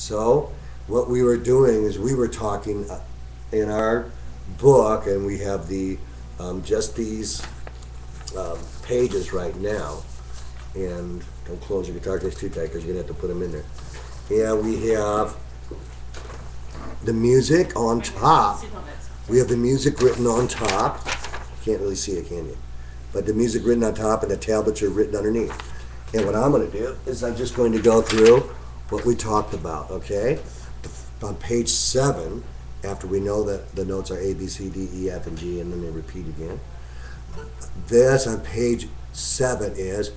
So what we were doing is we were talking in our book, and we have the just these pages right now. And don't close your guitar case too tight because you're gonna have to put them in there. And we have the music on top. We have the music written on top. Can't really see it, can you? But the music written on top and the tablature written underneath. And what I'm going to do is I'm just going to go through what we talked about, okay? On page 7, after we know that the notes are A, B, C, D, E, F, and G, and then they repeat again. This on page 7 is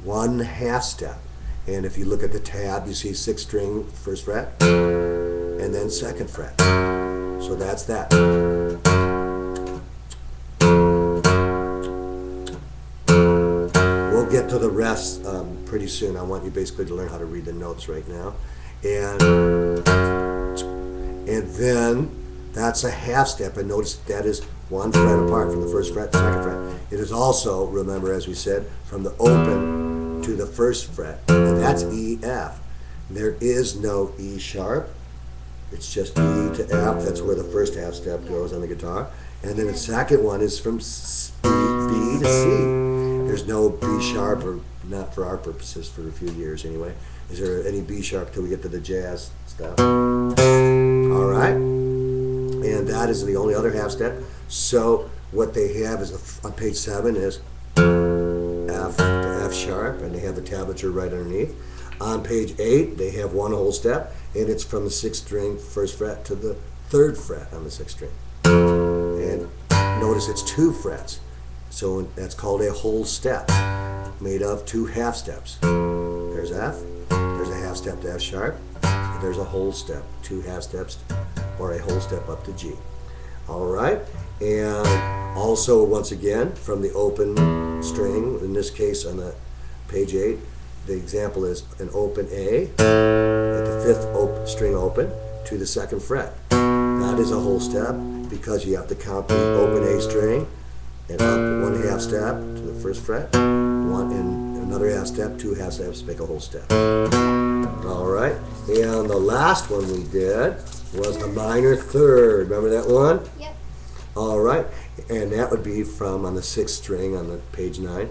1/2 step. And if you look at the tab, you see 6th string, 1st fret, and then 2nd fret. So that's that. We'll get to the rest pretty soon. I want you basically to learn how to read the notes right now. And then that's a 1/2 step, and notice that is 1 fret apart from the 1st fret, 2nd fret. It is also, remember as we said, from the open to the 1st fret, and that's E, F. There is no E sharp. It's just E to F. That's where the first 1/2 step goes on the guitar. And then the second one is from B to C. There's no B sharp, or not for our purposes for a few years anyway. Is there any B sharp till we get to the jazz stuff? All right. And that is the only other 1/2 step. So what they have is on page 7 is F to F sharp, and they have the tablature right underneath. On page 8, they have 1 whole step, and it's from the 6th string, 1st fret, to the 3rd fret on the 6th string. And notice it's 2 frets, so that's called a whole step, made of 2 1/2 steps. There's F, there's a 1/2 step to F sharp, and there's a whole step, 2 1/2 steps, or a whole step up to G. All right, and also once again from the open string, in this case on the page 8, the example is an open A at the 5th string open to the 2nd fret. That is a whole step because you have to count the open A string and up 1 1/2 step to the 1st fret, and another 1/2 step, 2 1/2 steps make a whole step. All right, and the last one we did was the minor 3rd. Remember that one? Yep. All right, and that would be from on the 6th string on the page 9.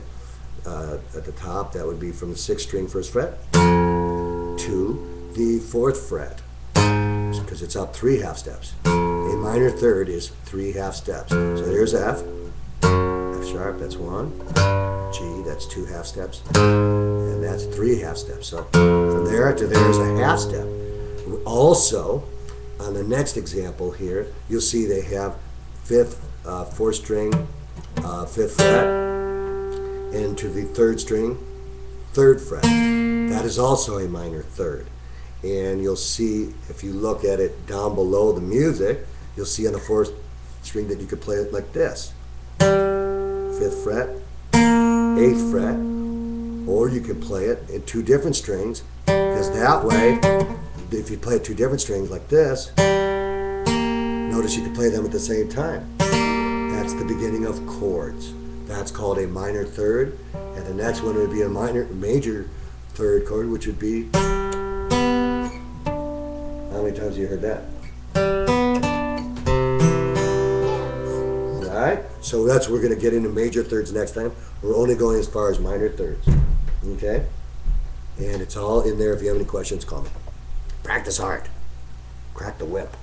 At the top, that would be from the 6th string 1st fret to the 4th fret, because it's up 3 1/2 steps. A minor 3rd is 3 1/2 steps. So there's F, F sharp, that's 1, G, that's 2 1/2 steps, and that's 3 1/2 steps. So from there to there is a 1/2 step. Also, on the next example here, you'll see they have 5th, 4th string, 5th fret, into the 3rd string, 3rd fret. That is also a minor 3rd. And you'll see, if you look at it down below the music, you'll see on the 4th string that you could play it like this. 5th fret, 8th fret, or you can play it in 2 different strings, because that way, if you play 2 different strings like this, notice you can play them at the same time. That's the beginning of chords. That's called a minor 3rd, and the next one would be a major 3rd chord, which would be, how many times have you heard that? Alright, so we're going to get into major 3rds next time. We're only going as far as minor 3rds, okay? And it's all in there. If you have any questions, call me. Practice hard. Crack the whip.